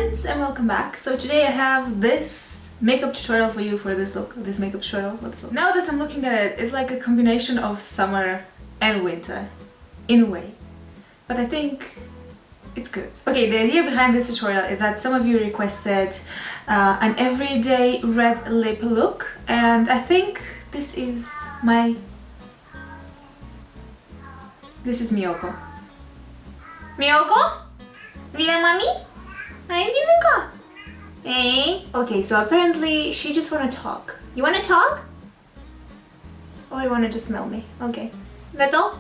friends, and welcome back. So today I have this makeup tutorial for you for this look, this makeup tutorial. Now that I'm looking at it, it's like a combination of summer and winter, in a way. But I think it's good. Okay, the idea behind this tutorial is that some of you requested an everyday red lip look, and I think this is Miyoko. Miyoko? Vida mami? Ay, vida ka? Hey? Okay, so apparently she just wanna talk. You wanna talk? Or you wanna just smell me? Okay. That's all?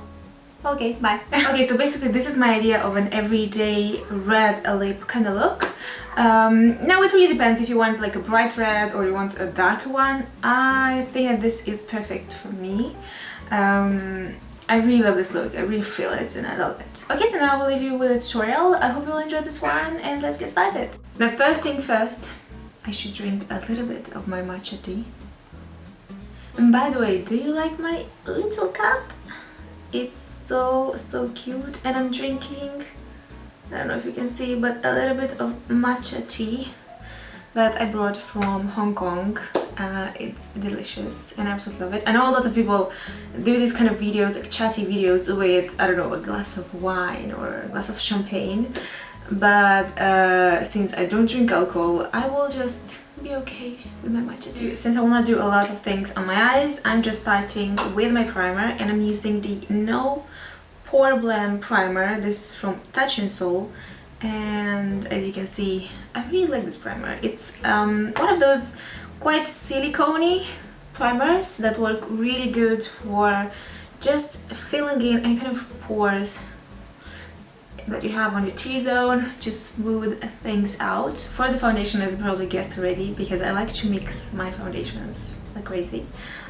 Okay, bye. Okay, so basically this is my idea of an everyday red lip kind of look. Now it really depends if you want like a bright red or you want a darker one. I think that this is perfect for me. I really love this look, I really feel it and I love it. Okay, so now I will leave you with a tutorial. I hope you'll enjoy this one and let's get started. The first thing first, I should drink a little bit of my matcha tea. And by the way, do you like my little cup? It's so cute, and I'm drinking, I don't know if you can see, but a little bit of matcha tea that I brought from Hong Kong. It's delicious and I absolutely love it. I know a lot of people do these kind of videos, like chatty videos with, I don't know, a glass of wine or a glass of champagne, but since I don't drink alcohol, I will just be okay with my matcha tea. Since I will not do a lot of things on my eyes, I'm just starting with my primer, and I'm using the No Pore Blem primer. This is from In Sol, and as you can see, I really like this primer. It's one of those quite silicone-y primers that work really good for just filling in any kind of pores that you have on your T-zone, just smooth things out. For the foundation, as you probably guessed already, because I like to mix my foundations like crazy,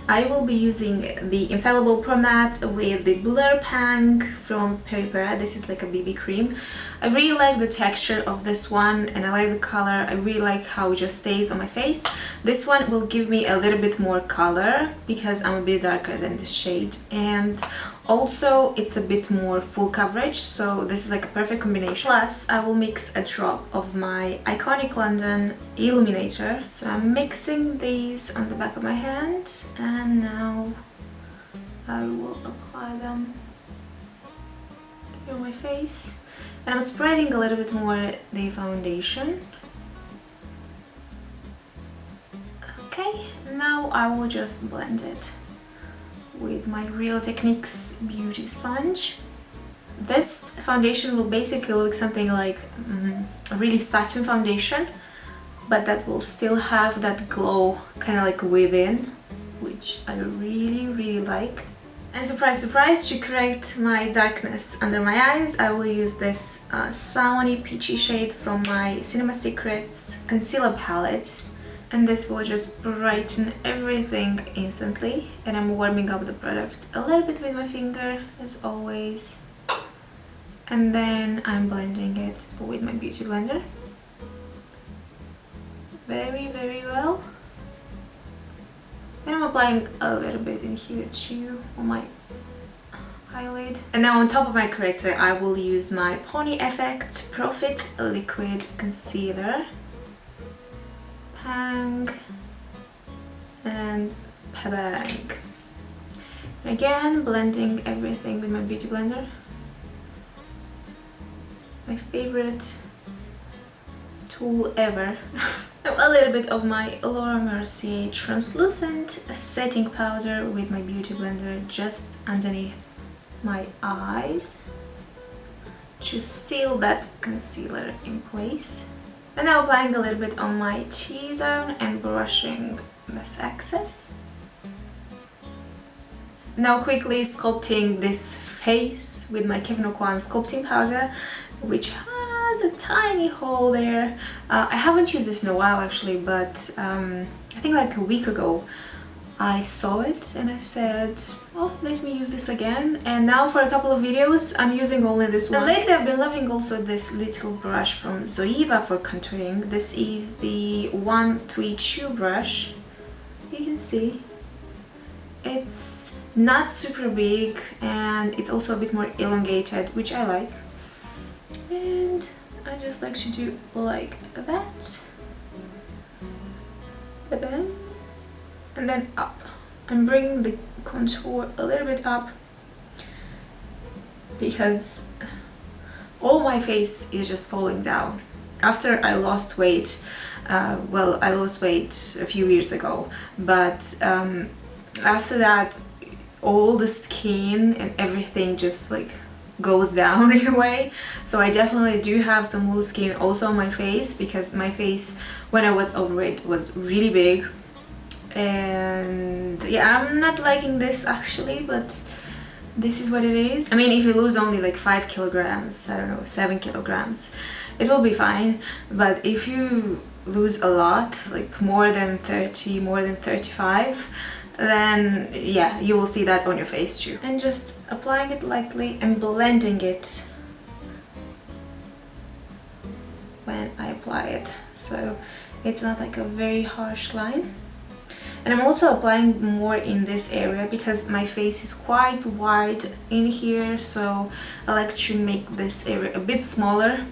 I will be using the Infaillible Pro Matte with the Blur Pang from Peripera. This is like a BB cream. I really like the texture of this one and I like the color. I really like how it just stays on my face. This one will give me a little bit more color because I'm a bit darker than this shade, and also it's a bit more full coverage, so this is like a perfect combination. Plus I will mix a drop of my iconic London illuminator. So I'm mixing these on the back of my hand, and now I will apply them here on my face. And I'm spreading a little bit more the foundation. Okay, now I will just blend it with my Real Techniques beauty sponge. This foundation will basically look something like a really satin foundation, but that will still have that glow kind of like within, which I really like. And surprise, surprise, to correct my darkness under my eyes, I will use this Sawny Peachy shade from my Cinema Secrets concealer palette. And this will just brighten everything instantly. And I'm warming up the product a little bit with my finger, as always. And then I'm blending it with my beauty blender. Very well. And I'm applying a little bit in here too, on my eyelid. And now on top of my corrector, I will use my Pony Effect Profit Liquid Concealer. Pang and pabang. Again, blending everything with my beauty blender. My favorite tool ever. A little bit of my Mercier translucent setting powder with my beauty blender just underneath my eyes to seal that concealer in place. And now applying a little bit on my T-zone and brushing this excess. Now quickly sculpting this face with my Kevyn Aucoin sculpting powder, which has a tiny hole there. I haven't used this in a while actually, but I think like a week ago I saw it and I said, oh, let me use this again. And now for a couple of videos I'm using only this one. And lately I've been loving also this little brush from Zoeva for contouring. This is the 132 brush. You can see it's not super big and it's also a bit more elongated, which I like. And I just like to do like that. And then up. I'm bringing the contour a little bit up because all my face is just falling down. After I lost weight, well, I lost weight a few years ago, but after that, all the skin and everything just like goes down in a way. So I definitely do have some loose skin also on my face, because my face when I was overweight was really big. And yeah, I'm not liking this actually, but this is what it is. I mean, if you lose only like 5 kilograms, I don't know, 7 kilograms, it will be fine. But if you lose a lot, like more than 30, more than 35, then yeah, you will see that on your face too. And just applying it lightly and blending it when I apply it, so it's not like a very harsh line. And I'm also applying more in this area because my face is quite wide in here, so I like to make this area a bit smaller,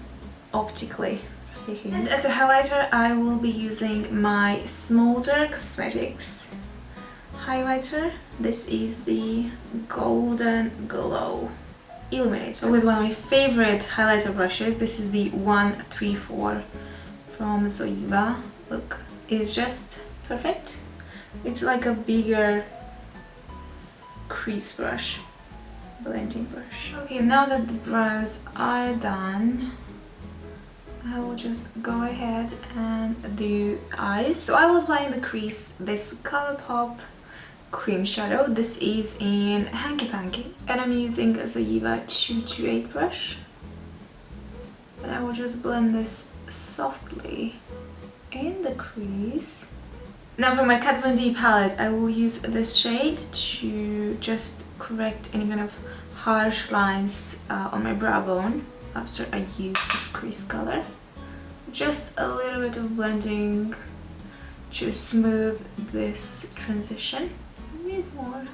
optically speaking. And as a highlighter, I will be using my Smolder Cosmetics highlighter. This is the Golden Glow Illuminator with one of my favorite highlighter brushes. This is the 134 from Zoeva. Look, it's just perfect. It's like a bigger crease brush, blending brush. Okay, now that the brows are done, I will just go ahead and do eyes. So I will apply in the crease this ColourPop cream shadow. This is in Hanky Panky, and I'm using a Zoeva 228 brush. And I will just blend this softly in the crease. Now for my Kat Von D palette, I will use this shade to just correct any kind of harsh lines on my brow bone after I use this crease color. Just a little bit of blending to smooth this transition. A bit more.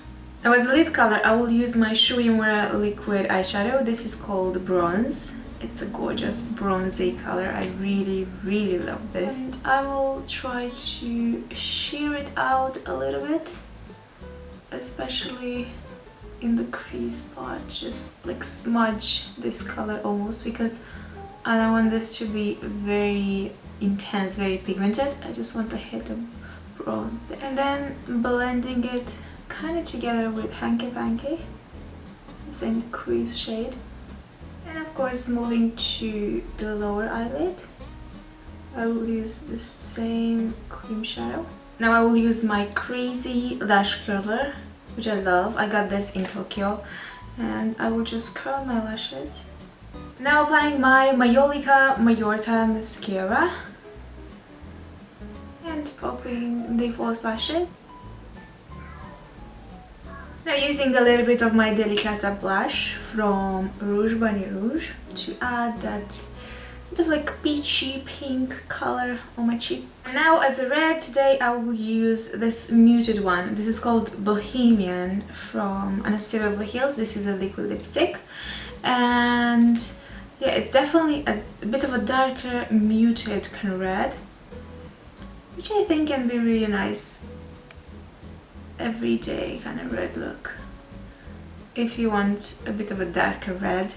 Now as a lid color, I will use my Shu Uemura liquid eyeshadow. This is called Bronze. It's a gorgeous bronzy color. I really love this. And I will try to sheer it out a little bit, especially in the crease part. Just like smudge this color almost, because I don't want this to be very intense, very pigmented. I just want a hit of bronze. And then blending it kind of together with Hanky Panky, the same crease shade. And of course, moving to the lower eyelid, I will use the same cream shadow. Now I will use my Crazy Lash Curler, which I love. I got this in Tokyo, and I will just curl my lashes. Now applying my Majolica Majorca mascara and popping the false lashes. Now using a little bit of my Delicata blush from Rouge to add that bit of like peachy pink color on my cheek. Now as a red today, I will use this muted one. This is called Bohemian from Anastasia Beverly Hills. This is a liquid lipstick, and yeah, it's definitely a bit of a darker muted kind of red, which I think can be really nice everyday kind of red look if you want a bit of a darker red.